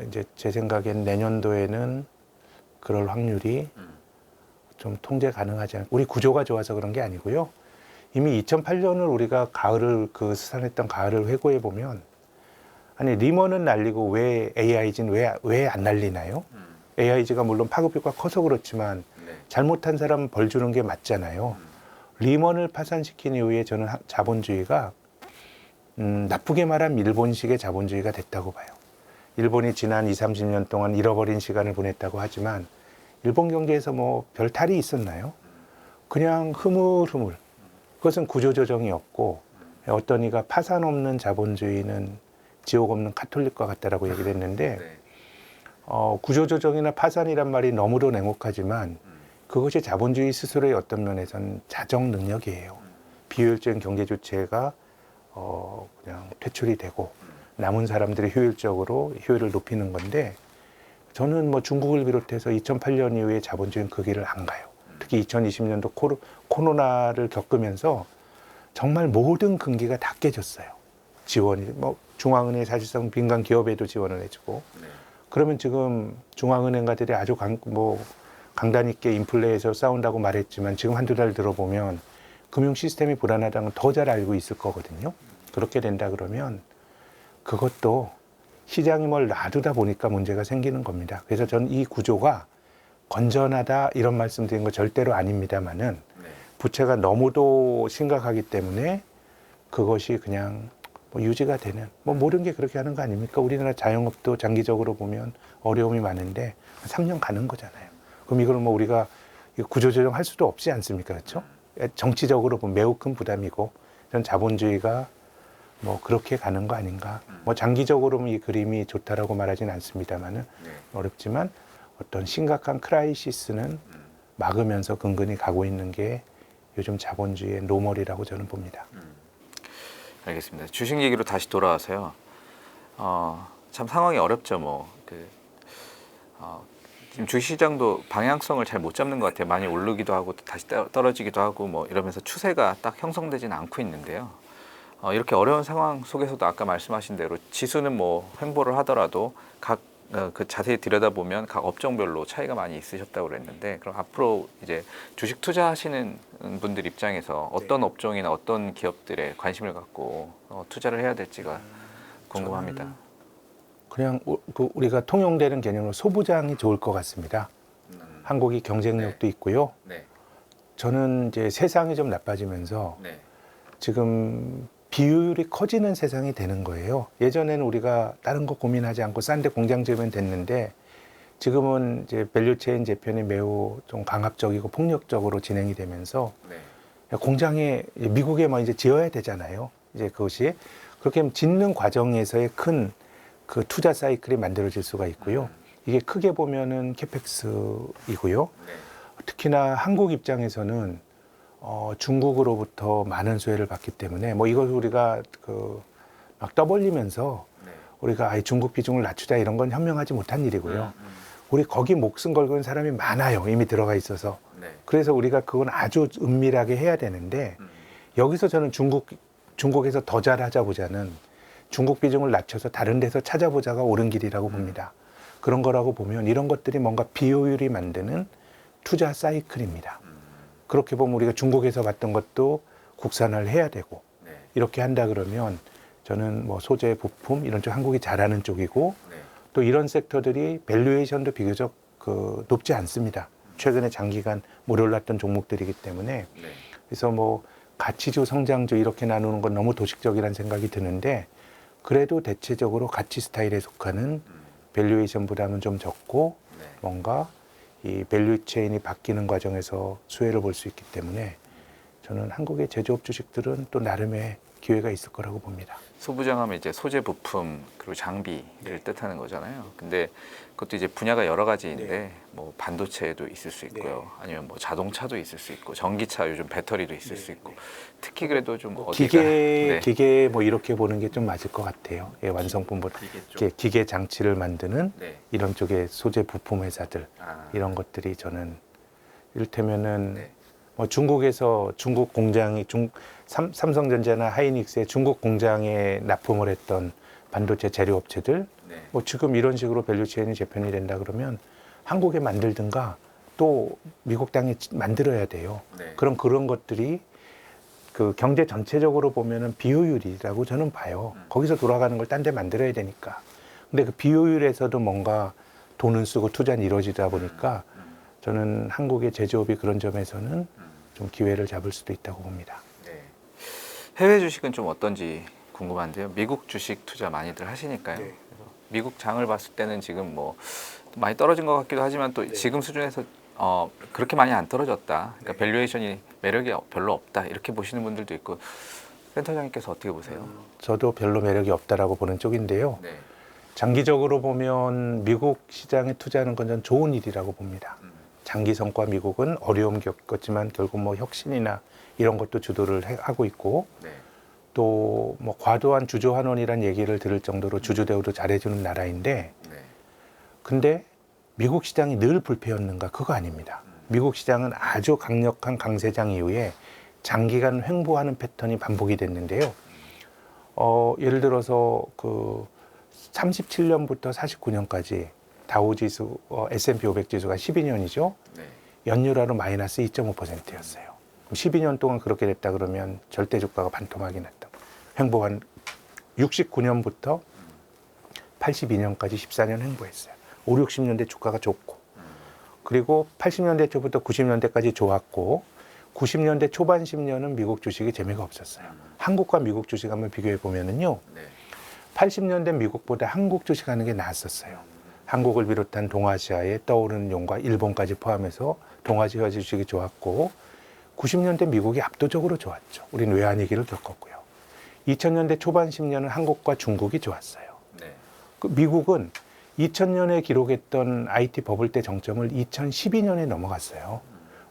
이제 제 생각엔 내년도에는 그럴 확률이 좀 통제 가능하지 않을까. 우리 구조가 좋아서 그런 게 아니고요. 이미 2008년을 우리가 수산했던 가을을 회고해 보면 아니 리먼은 날리고 왜 AIG는 왜 안 날리나요? AIG가 물론 파급 효과가 커서 그렇지만 잘못한 사람 벌 주는 게 맞잖아요. 리먼을 파산시킨 이후에 저는 자본주의가 나쁘게 말하면 일본식의 자본주의가 됐다고 봐요. 일본이 지난 20, 30년 동안 잃어버린 시간을 보냈다고 하지만 일본 경제에서 뭐 별 탈이 있었나요? 그냥 흐물흐물. 그것은 구조조정이었고 어떤 이가 파산 없는 자본주의는 지옥 없는 카톨릭과 같다라고 얘기를 했는데 구조조정이나 파산이란 말이 너무도 냉혹하지만 그것이 자본주의 스스로의 어떤 면에서는 자정 능력이에요. 비효율적인 경제 주체가 그냥 퇴출이 되고 남은 사람들이 효율적으로 효율을 높이는 건데 저는 뭐 중국을 비롯해서 2008년 이후에 자본주의는 그 길을 안 가요. 특히 2020년도 코로나를 겪으면서 정말 모든 근기가 다 깨졌어요. 지원이 뭐 중앙은행이 사실상 민간 기업에도 지원을 해주고 그러면 지금 중앙은행가들이 아주 강단 있게 인플레에서 싸운다고 말했지만 지금 한두 달 들어보면 금융 시스템이 불안하다는 건 더 잘 알고 있을 거거든요. 그렇게 된다 그러면 그것도 시장이 뭘 놔두다 보니까 문제가 생기는 겁니다. 그래서 저는 이 구조가 건전하다 이런 말씀 드린 거 절대로 아닙니다만은 부채가 너무도 심각하기 때문에 그것이 그냥 뭐 유지가 되는 뭐 모든 게 그렇게 하는 거 아닙니까? 우리나라 자영업도 장기적으로 보면 어려움이 많은데 3년 가는 거잖아요. 그럼 이걸 뭐 우리가 구조조정 할 수도 없지 않습니까? 그렇죠? 정치적으로 보면 매우 큰 부담이고 전 자본주의가 뭐 그렇게 가는 거 아닌가. 뭐 장기적으로는 이 그림이 좋다라고 말하진 않습니다만은 어렵지만 어떤 심각한 크라이시스는 막으면서 근근히 가고 있는 게 요즘 자본주의의 노멀이라고 저는 봅니다. 알겠습니다. 주식 얘기로 다시 돌아와서요. 참 상황이 어렵죠. 지금 주식시장도 방향성을 잘 못 잡는 것 같아요. 많이 오르기도 하고 다시 떨어지기도 하고 뭐 이러면서 추세가 딱 형성되지는 않고 있는데요. 이렇게 어려운 상황 속에서도 아까 말씀하신 대로 지수는 뭐 횡보를 하더라도 그 자세히 들여다보면 각 업종별로 차이가 많이 있으셨다고 그랬는데 그럼 앞으로 이제 주식 투자하시는 분들 입장에서 어떤 업종이나 어떤 기업들에 관심을 갖고 투자를 해야 될지가 궁금합니다. 그냥 우리가 통용되는 개념으로 소부장이 좋을 것 같습니다. 한국이 경쟁력도 있고요. 저는 이제 세상이 좀 나빠지면서 지금 비효율이 커지는 세상이 되는 거예요. 예전에는 우리가 다른 거 고민하지 않고 싼 데 공장 지으면 됐는데 지금은 이제 밸류체인 재편이 매우 좀 강압적이고 폭력적으로 진행이 되면서 공장에 미국에 뭐 이제 지어야 되잖아요. 이제 그것이 그렇게 하면 짓는 과정에서의 큰 그 투자 사이클이 만들어질 수가 있고요. 이게 크게 보면은 캐펙스이고요. 특히나 한국 입장에서는 중국으로부터 많은 수혜를 받기 때문에 뭐 이걸 우리가 막 떠벌리면서 우리가 아예 중국 비중을 낮추자 이런 건 현명하지 못한 일이고요. 우리 거기 목숨 걸고 있는 사람이 많아요. 이미 들어가 있어서. 그래서 우리가 그건 아주 은밀하게 해야 되는데 여기서 저는 중국에서 더 잘하자 보자는 중국 비중을 낮춰서 다른 데서 찾아보자가 옳은 길이라고 봅니다. 그런 거라고 보면 이런 것들이 뭔가 비효율이 만드는 투자 사이클입니다. 그렇게 보면 우리가 중국에서 봤던 것도 국산화를 해야 되고 이렇게 한다 그러면 저는 뭐 소재, 부품 이런 쪽 한국이 잘하는 쪽이고 또 이런 섹터들이 밸류에이션도 비교적 높지 않습니다. 최근에 장기간 못 올랐던 종목들이기 때문에 그래서 뭐 가치주, 성장주 이렇게 나누는 건 너무 도식적이라는 생각이 드는데 그래도 대체적으로 가치 스타일에 속하는 밸류에이션 부담은 좀 적고 뭔가 이 밸류 체인이 바뀌는 과정에서 수혜를 볼 수 있기 때문에 저는 한국의 제조업 주식들은 또 나름의 기회가 있을 거라고 봅니다. 소부장하면 이제 소재 부품 그리고 장비를 뜻하는 거잖아요. 근데 그것도 이제 분야가 여러 가지인데 뭐 반도체도 있을 수 있고요. 아니면 뭐 자동차도 있을 수 있고 전기차 요즘 배터리도 있을 수 있고 특히 그래도 좀 어디가 기계 뭐 이렇게 보는 게 좀 맞을 것 같아요. 예, 완성품보다 기계 장치를 만드는 이런 쪽의 소재 부품 회사들 이런 것들이 저는 이를테면은 뭐 중국에서 중국 공장이 삼성전자나 하이닉스의 중국 공장에 납품을 했던 반도체 재료 업체들 뭐 지금 이런 식으로 밸류체인이 재편이 된다 그러면 한국에 만들든가 또 미국 땅에 만들어야 돼요. 그런 것들이 그 경제 전체적으로 보면은 비효율이라고 저는 봐요. 거기서 돌아가는 걸 딴 데 만들어야 되니까. 근데 그 비효율에서도 뭔가 돈을 쓰고 투자는 이루어지다 보니까 저는 한국의 제조업이 그런 점에서는 좀 기회를 잡을 수도 있다고 봅니다. 네. 해외 주식은 좀 어떤지 궁금한데요. 미국 주식 투자 많이들 하시니까요. 네. 그래서 미국 장을 봤을 때는 지금 뭐 많이 떨어진 것 같기도 하지만 또 지금 수준에서 그렇게 많이 안 떨어졌다. 그러니까 밸류에이션이 매력이 별로 없다. 이렇게 보시는 분들도 있고 센터장님께서 어떻게 보세요? 저도 별로 매력이 없다라고 보는 쪽인데요. 네. 장기적으로 보면 미국 시장에 투자하는 건 전 좋은 일이라고 봅니다. 장기 성과 미국은 어려움 겪었지만 결국 뭐 혁신이나 이런 것도 주도를 하고 있고 네. 또 뭐 과도한 주주 환원이란 얘기를 들을 정도로 주주 대우도 잘해주는 나라인데 네. 근데 미국 시장이 늘 불패였는가? 그거 아닙니다. 미국 시장은 아주 강력한 강세장 이후에 장기간 횡보하는 패턴이 반복이 됐는데요. 예를 들어서 그 37년부터 49년까지 다우지수, S&P 500 지수가 12년이죠. 네. 연율하로 마이너스 2.5%였어요. 12년 동안 그렇게 됐다 그러면 절대 주가가 반토막이 났다. 횡보한 69년부터 82년까지 14년 횡보했어요. 5, 60년대 주가가 좋고 그리고 80년대 초부터 90년대까지 좋았고 90년대 초반 10년은 미국 주식이 재미가 없었어요. 한국과 미국 주식 한번 비교해 보면은요. 네. 80년대 미국보다 한국 주식 하는 게 나았었어요. 한국을 비롯한 동아시아에 떠오르는 용과 일본까지 포함해서 동아시아 주식이 좋았고 90년대 미국이 압도적으로 좋았죠. 우리는 외환위기를 겪었고요. 2000년대 초반 10년은 한국과 중국이 좋았어요. 네. 그 미국은 2000년에 기록했던 IT 버블 때 정점을 2012년에 넘어갔어요.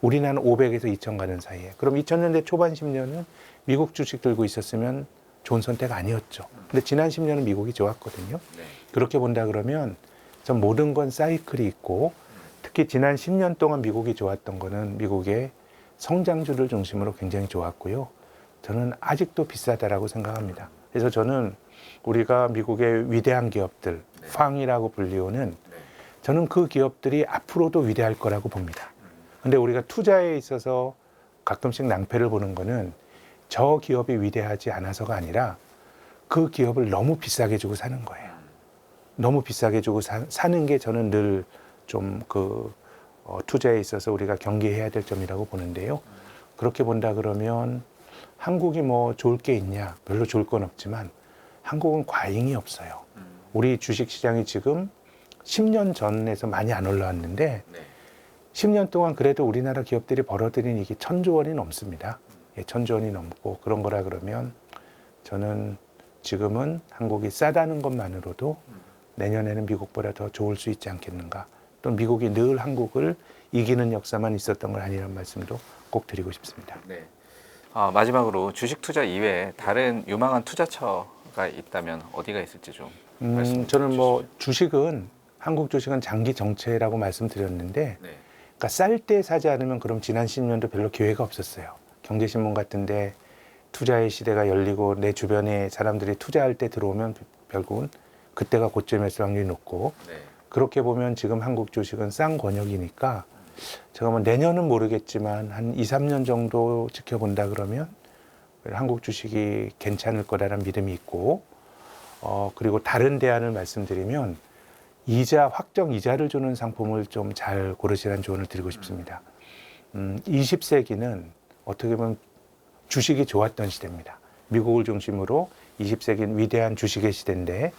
우리나라는 500에서 2000 가는 사이에. 그럼 2000년대 초반 10년은 미국 주식 들고 있었으면 좋은 선택 아니었죠. 근데 지난 10년은 미국이 좋았거든요. 네. 그렇게 본다 그러면 전 모든 건 사이클이 있고 특히 지난 10년 동안 미국이 좋았던 거는 미국의 성장주를 중심으로 굉장히 좋았고요. 저는 아직도 비싸다라고 생각합니다. 그래서 저는 우리가 미국의 위대한 기업들, 네. 팡이라고 불리우는 네. 저는 그 기업들이 앞으로도 위대할 거라고 봅니다. 근데 우리가 투자에 있어서 가끔씩 낭패를 보는 거는 저 기업이 위대하지 않아서가 아니라 그 기업을 너무 비싸게 주고 사는 거예요. 너무 비싸게 주고 사는 게 저는 늘 좀 투자에 있어서 우리가 경계해야 될 점이라고 보는데요. 그렇게 본다 그러면 한국이 뭐 좋을 게 있냐? 별로 좋을 건 없지만 한국은 과잉이 없어요. 우리 주식 시장이 지금 10년 전에서 많이 안 올라왔는데 네. 10년 동안 그래도 우리나라 기업들이 벌어들인 이익이 1000조 원이 넘습니다. 예, 1000조 원이 넘고 그런 거라 그러면 저는 지금은 한국이 싸다는 것만으로도 내년에는 미국보다 더 좋을 수 있지 않겠는가. 또 미국이 늘 한국을 이기는 역사만 있었던 건 아니라는 말씀도 꼭 드리고 싶습니다. 네. 마지막으로 주식 투자 이외에 다른 유망한 투자처가 있다면 어디가 있을지 좀 말씀 저는 뭐 주시죠. 주식은 한국 주식은 장기 정체라고 말씀드렸는데 네. 그러니까 쌀 때 사지 않으면 그럼 지난 10년도 별로 기회가 없었어요. 경제신문 같은데 투자의 시대가 열리고 내 주변에 사람들이 투자할 때 들어오면 결국은 그때가 고점이었을 확률이 높고 네. 그렇게 보면 지금 한국 주식은 싼 권역이니까 제가 뭐 내년은 모르겠지만 한 2, 3년 정도 지켜본다 그러면 한국 주식이 괜찮을 거라는 믿음이 있고 그리고 다른 대안을 말씀드리면 이자 확정 이자를 주는 상품을 좀 잘 고르시라는 조언을 드리고 싶습니다. 20세기는 어떻게 보면 주식이 좋았던 시대입니다. 미국을 중심으로 20세기는 위대한 주식의 시대인데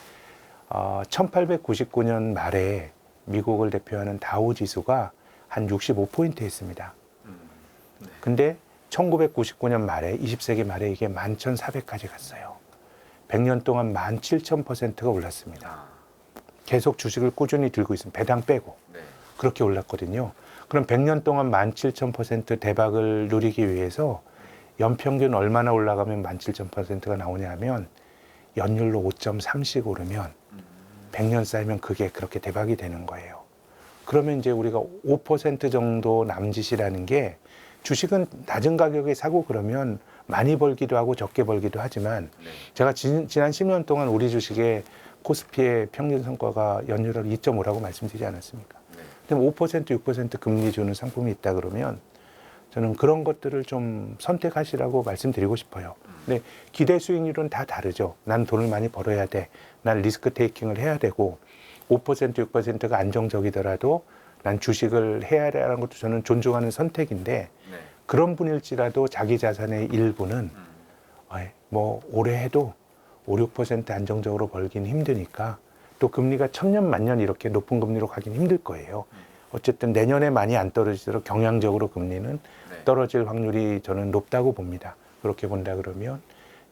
1899년 말에 미국을 대표하는 다우 지수가 한 65포인트 했습니다. 네. 근데 1999년 말에 20세기 말에 이게 11,400까지 갔어요. 100년 동안 17,000%가 올랐습니다. 계속 주식을 꾸준히 들고 있습니다. 배당 빼고. 네. 그렇게 올랐거든요. 그럼 100년 동안 17,000% 대박을 누리기 위해서 연평균 얼마나 올라가면 17,000%가 나오냐 하면 연율로 5.3씩 오르면 100년 쌓이면 그게 그렇게 대박이 되는 거예요. 그러면 이제 우리가 5% 정도 남짓이라는 게 주식은 낮은 가격에 사고 그러면 많이 벌기도 하고 적게 벌기도 하지만 네. 제가 지난 10년 동안 우리 주식의 코스피의 평균 성과가 연율로 2.5라고 말씀드리지 않았습니까? 네. 근데 5%, 6% 금리 주는 상품이 있다 그러면 저는 그런 것들을 좀 선택하시라고 말씀드리고 싶어요. 근데 기대 수익률은 다 다르죠. 난 돈을 많이 벌어야 돼. 난 리스크 테이킹을 해야 되고 5% 6%가 안정적이더라도 난 주식을 해야 돼라는 것도 저는 존중하는 선택인데 네. 그런 분일지라도 자기 자산의 일부는 뭐 올해 해도 5, 6% 안정적으로 벌긴 힘드니까 또 금리가 천년 만년 이렇게 높은 금리로 가긴 힘들 거예요. 어쨌든 내년에 많이 안 떨어지도록 경향적으로 금리는 네. 떨어질 확률이 저는 높다고 봅니다. 그렇게 본다 그러면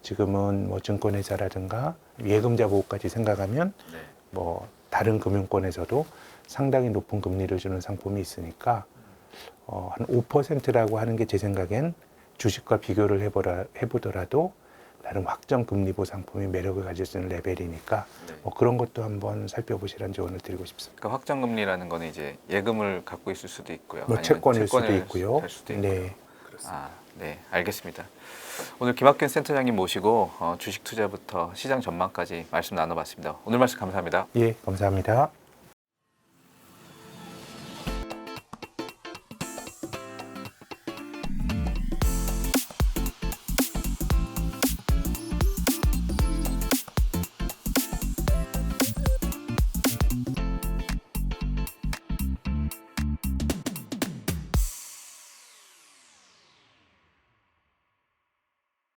지금은 뭐 증권회사라든가 예금자 보호까지 생각하면 네. 뭐 다른 금융권에서도 상당히 높은 금리를 주는 상품이 있으니까 한 5%라고 하는 게 제 생각엔 주식과 비교를 해보더라도 나름 확정 금리보 상품이 매력을 가질 수 있는 레벨이니까 네. 뭐 그런 것도 한번 살펴보시라는 조언을 드리고 싶습니다. 그러니까 확정금리라는 거는 이제 예금을 갖고 있을 수도 있고요. 뭐 아니면 채권일 수도 채권을 있고요. 살 수도 있고요. 네. 아, 네, 알겠습니다. 오늘 김학균 센터장님 모시고 주식 투자부터 시장 전망까지 말씀 나눠봤습니다. 오늘 말씀 감사합니다. 예, 감사합니다.